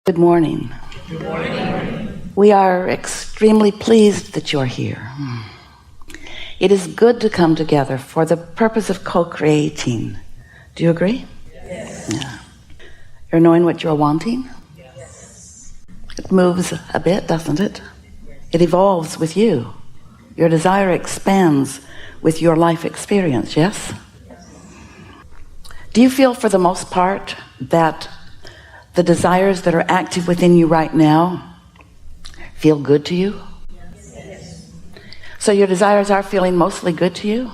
Good morning. Good morning. We are extremely pleased that you're here. It is good to come together for the purpose of co-creating. Do you agree? Yes. Yeah. You're knowing what you're wanting? Yes. It moves a bit, doesn't it? It evolves with you. Your desire expands with your life experience, yes? Do you feel for the most part that the desires that are active within you right now feel good to you? Yes. So your desires are feeling mostly good to you?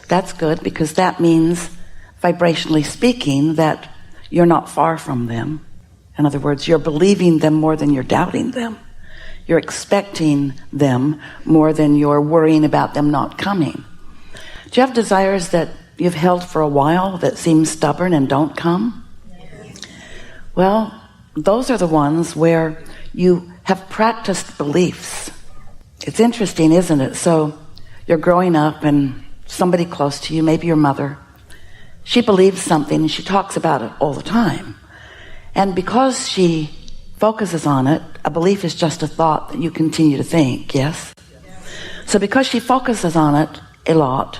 That's good, because that means, vibrationally speaking, that you're not far from them. In other words, you're believing them more than you're doubting them. You're expecting them more than you're worrying about them not coming. Do you have desires that you've held for a while that seem stubborn and don't come? Well, those are the ones where you have practiced beliefs. It's interesting, isn't it? So you're growing up and somebody close to you, maybe your mother, she believes something and she talks about it all the time. And because she focuses on it, a belief is just a thought that you continue to think, yes? So because she focuses on it a lot,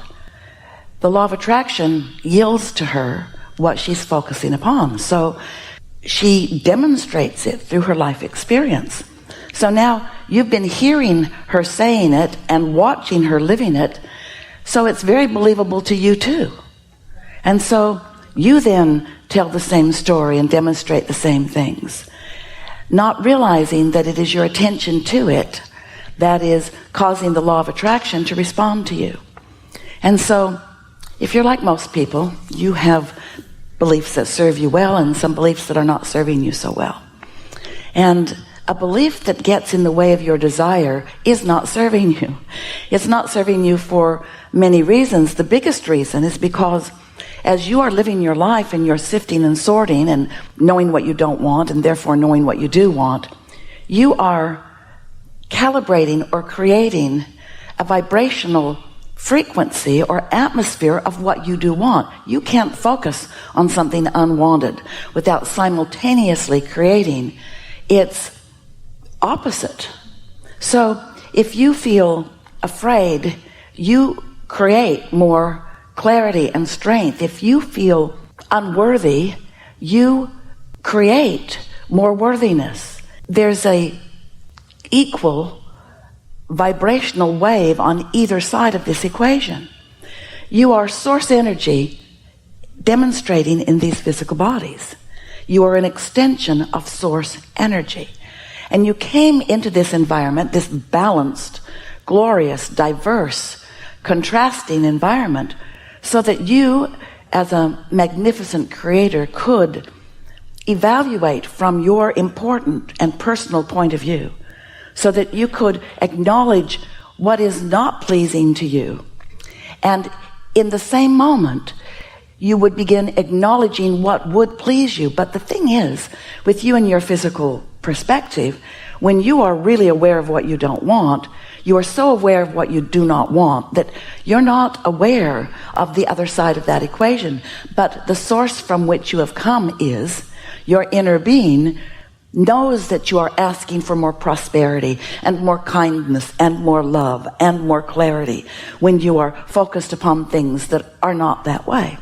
the law of attraction yields to her what she's focusing upon. So she demonstrates it through her life experience. So now you've been hearing her saying it and watching her living it, so it's very believable to you too. And so you then tell the same story and demonstrate the same things, not realizing that it is your attention to it that is causing the law of attraction to respond to you. And so if you're like most people, you have beliefs that serve you well and some beliefs that are not serving you so well. And a belief that gets in the way of your desire is not serving you. It's not serving you for many reasons. The biggest reason is because as you are living your life and you're sifting and sorting and knowing what you don't want and therefore knowing what you do want, you are calibrating or creating a vibrational frequency or atmosphere of what you do want. You can't focus on something unwanted without simultaneously creating its opposite. So if you feel afraid, you create more clarity and strength. If you feel unworthy, you create more worthiness. There's a equal vibrational wave on either side of this equation. You are source energy demonstrating in these physical bodies. You are an extension of source energy. And you came into this environment, this balanced, glorious, diverse, contrasting environment, so that you, as a magnificent creator, could evaluate from your important and personal point of view, so that you could acknowledge what is not pleasing to you. And in the same moment, you would begin acknowledging what would please you. But the thing is, with you and your physical perspective, when you are really aware of what you don't want, you are so aware of what you do not want that you're not aware of the other side of that equation. But the source from which you have come is your inner being knows that you are asking for more prosperity and more kindness and more love and more clarity when you are focused upon things that are not that way.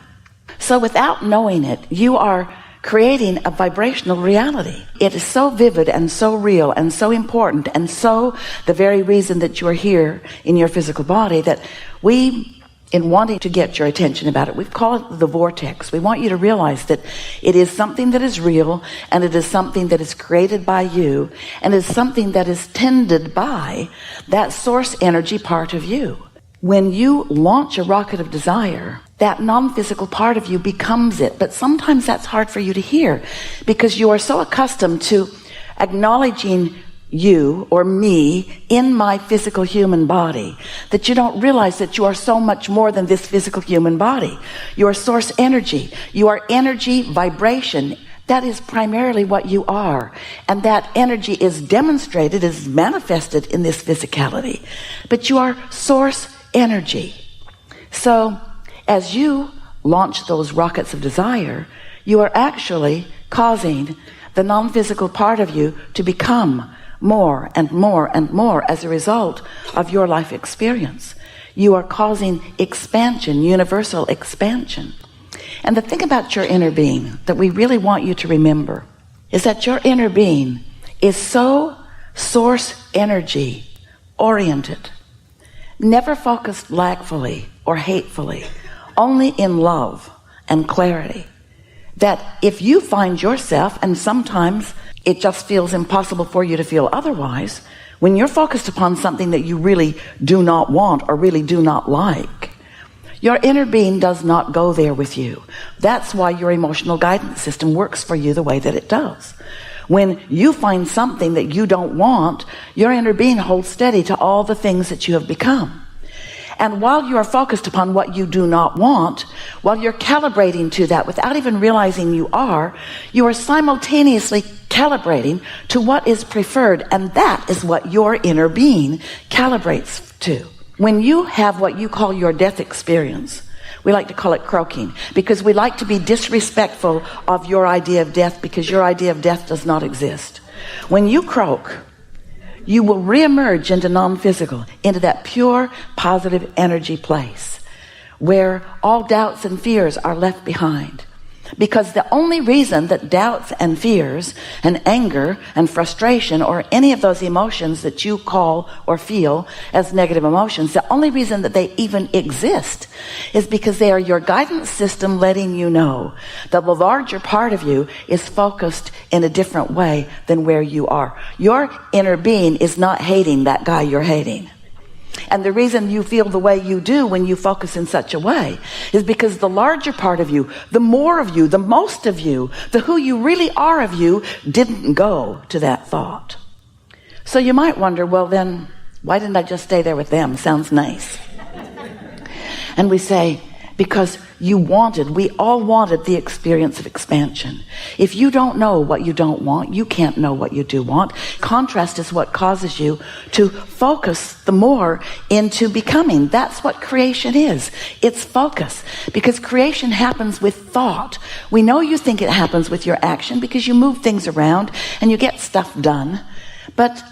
So without knowing it, you are creating a vibrational reality. It is so vivid and so real and so important and so the very reason that you are here in your physical body that we, in wanting to get your attention about it, we've called it the vortex. We want you to realize that it is something that is real, and it is something that is created by you, and it is something that is tended by that source energy part of you. When you launch a rocket of desire, that non-physical part of you becomes it. But sometimes that's hard for you to hear because you are so accustomed to acknowledging you or me in my physical human body that you don't realize that you are so much more than this physical human body. You are source energy. You are energy vibration. That is primarily what you are. And that energy is demonstrated, is manifested in this physicality. But you are source energy. So as you launch those rockets of desire, you are actually causing the non-physical part of you to become more and more and more as a result of your life experience. You are causing expansion, universal expansion. And the thing about your inner being that we really want you to remember is that your inner being is so source energy oriented, never focused lackfully or hatefully, only in love and clarity, that if you find yourself, and sometimes it just feels impossible for you to feel otherwise, when you're focused upon something that you really do not want or really do not like, your inner being does not go there with you. That's why your emotional guidance system works for you the way that it does. When you find something that you don't want, your inner being holds steady to all the things that you have become. And while you are focused upon what you do not want, while you're calibrating to that without even realizing you are simultaneously calibrating to what is preferred, and that is what your inner being calibrates to. When you have what you call your death experience, we like to call it croaking, because we like to be disrespectful of your idea of death, because your idea of death does not exist. When you croak, you will reemerge into non-physical, into that pure positive energy place where all doubts and fears are left behind. Because the only reason that doubts and fears and anger and frustration or any of those emotions that you call or feel as negative emotions, the only reason that they even exist is because they are your guidance system letting you know that the larger part of you is focused in a different way than where you are. Your inner being is not hating that guy you're hating. And the reason you feel the way you do when you focus in such a way is because the larger part of you, the more of you, the most of you, the who you really are of you didn't go to that thought. So you might wonder, well then, why didn't I just stay there with them? Sounds nice. And we say, because we all wanted the experience of expansion. If you don't know what you don't want, you can't know what you do want. Contrast is what causes you to focus the more into becoming. That's what creation is. It's focus. Because creation happens with thought. We know you think it happens with your action because you move things around and you get stuff done. But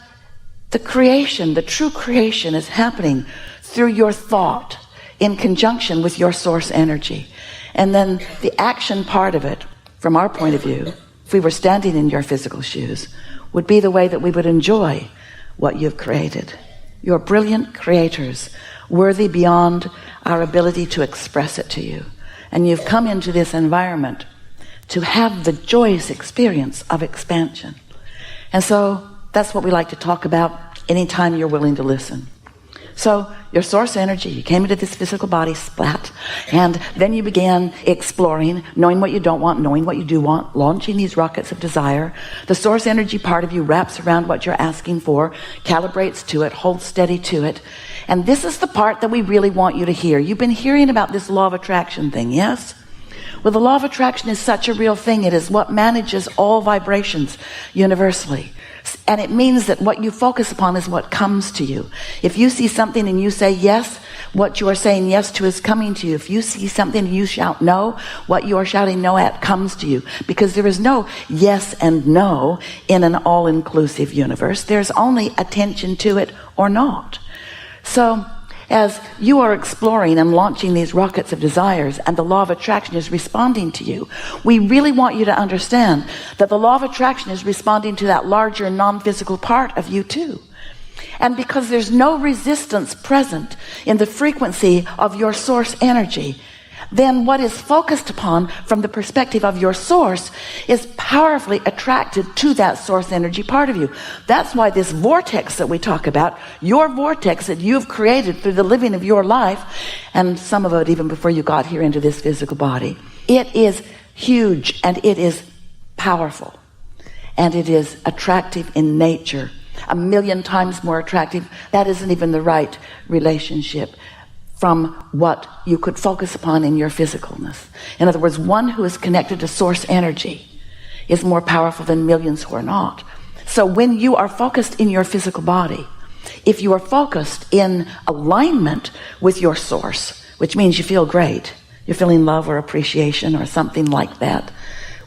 the creation, the true creation, is happening through your thought, in conjunction with your source energy. And then the action part of it, from our point of view, if we were standing in your physical shoes, would be the way that we would enjoy what you've created. You're brilliant creators, worthy beyond our ability to express it to you. And you've come into this environment to have the joyous experience of expansion. And so that's what we like to talk about anytime you're willing to listen. So your source energy, you came into this physical body, splat, and then you began exploring, knowing what you don't want, knowing what you do want, launching these rockets of desire. The source energy part of you wraps around what you're asking for, calibrates to it, holds steady to it. And this is the part that we really want you to hear. You've been hearing about this law of attraction thing, yes? Well, the law of attraction is such a real thing. It is what manages all vibrations universally. And it means that what you focus upon is what comes to you. If you see something and you say yes, what you are saying yes to is coming to you. If you see something and you shout no, what you are shouting no at comes to you. Because there is no yes and no in an all-inclusive universe. There's only attention to it or not. So as you are exploring and launching these rockets of desires and the law of attraction is responding to you, we really want you to understand that the law of attraction is responding to that larger non-physical part of you too. And because there's no resistance present in the frequency of your source energy, then what is focused upon from the perspective of your source is powerfully attracted to that source energy part of you. That's why this vortex that we talk about, your vortex that you've created through the living of your life, and some of it even before you got here into this physical body, it is huge and it is powerful and it is attractive in nature, 1,000,000 times more attractive. That isn't even the right relationship from what you could focus upon in your physicalness. In other words, one who is connected to source energy is more powerful than millions who are not. So when you are focused in your physical body, if you are focused in alignment with your source, which means you feel great, you're feeling love or appreciation or something like that,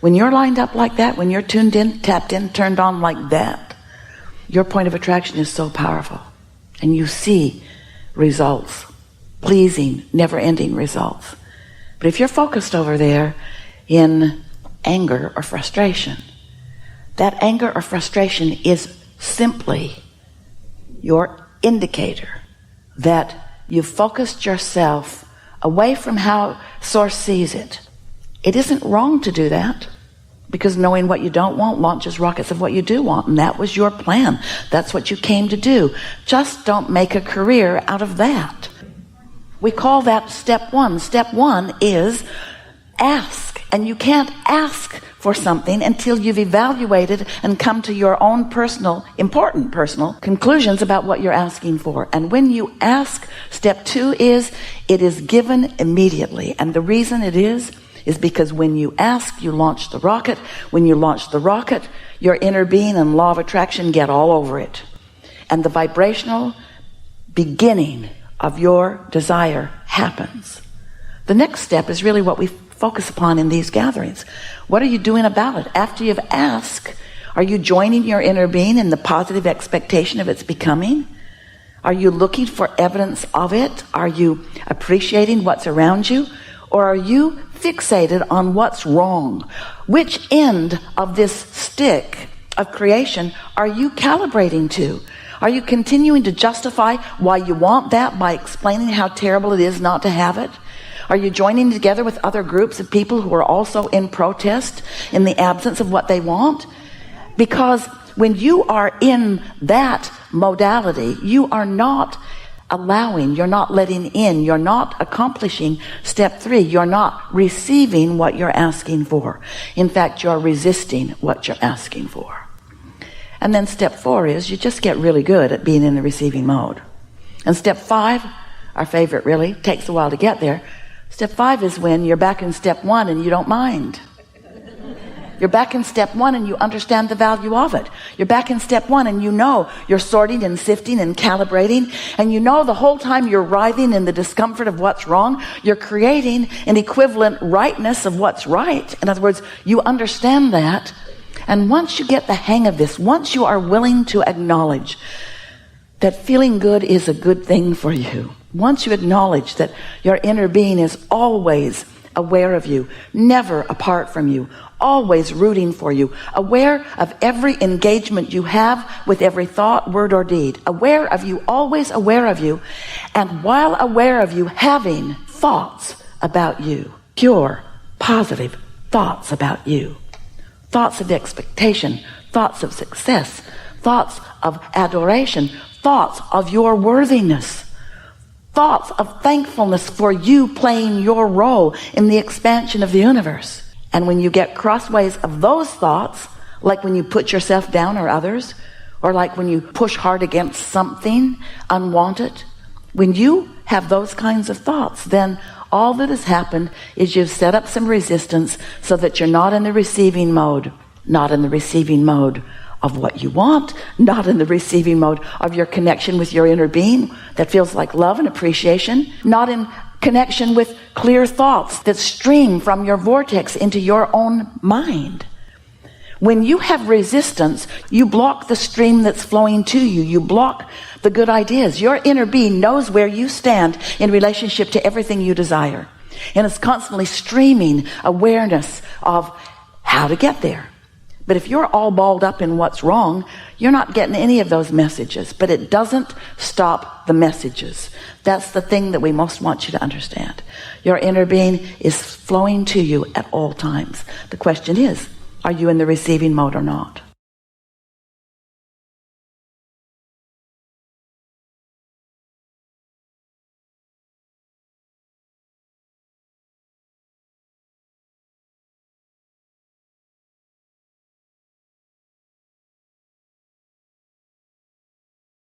When you're lined up like that, when you're tuned in, tapped in, turned on like that, your point of attraction is so powerful. And you see results, pleasing, never-ending results. But if you're focused over there in anger or frustration, that anger or frustration is simply your indicator that you've focused yourself away from how Source sees it. It isn't wrong to do that, because knowing what you don't want launches rockets of what you do want, and that was your plan. That's what you came to do. Just don't make a career out of that. We call that step one. Step one is ask, and you can't ask for something until you've evaluated and come to your own important personal conclusions about what you're asking for. And when you ask, step two is it is given immediately. And the reason it is because when you ask, you launch the rocket. When you launch the rocket, your inner being and law of attraction get all over it. And the vibrational beginning of your desire happens. The next step is really what we focus upon in these gatherings. What are you doing about it? After you've asked, are you joining your inner being in the positive expectation of its becoming? Are you looking for evidence of it? Are you appreciating what's around you? Or are you fixated on what's wrong? Which end of this stick of creation are you calibrating to? Are you continuing to justify why you want that by explaining how terrible it is not to have it? Are you joining together with other groups of people who are also in protest in the absence of what they want? Because when you are in that modality, you are not allowing, you're not letting in, you're not accomplishing step three. You're not receiving what you're asking for. In fact, you're resisting what you're asking for. And then step four is you just get really good at being in the receiving mode. And step five, our favorite really, takes a while to get there. Step five is when you're back in step one and you don't mind. You're back in step one and you understand the value of it. You're back in step one and you know you're sorting and sifting and calibrating, and you know the whole time you're writhing in the discomfort of what's wrong, you're creating an equivalent rightness of what's right. In other words, you understand that. And once you get the hang of this, once you are willing to acknowledge that feeling good is a good thing for you, once you acknowledge that your inner being is always aware of you, never apart from you, always rooting for you, aware of every engagement you have with every thought, word, or deed, aware of you, always aware of you, and while aware of you, having thoughts about you, pure, positive thoughts about you, thoughts of expectation, thoughts of success, thoughts of adoration, thoughts of your worthiness, thoughts of thankfulness for you playing your role in the expansion of the universe. And when you get crossways of those thoughts, like when you put yourself down or others, or like when you push hard against something unwanted, when you have those kinds of thoughts, then all that has happened is you've set up some resistance so that you're not in the receiving mode, not in the receiving mode of what you want, not in the receiving mode of your connection with your inner being that feels like love and appreciation, not in connection with clear thoughts that stream from your vortex into your own mind. When you have resistance, you block the stream that's flowing to you. You block the good ideas. Your inner being knows where you stand in relationship to everything you desire. And it's constantly streaming awareness of how to get there. But if you're all balled up in what's wrong, you're not getting any of those messages. But it doesn't stop the messages. That's the thing that we most want you to understand. Your inner being is flowing to you at all times. The question is, are you in the receiving mode or not?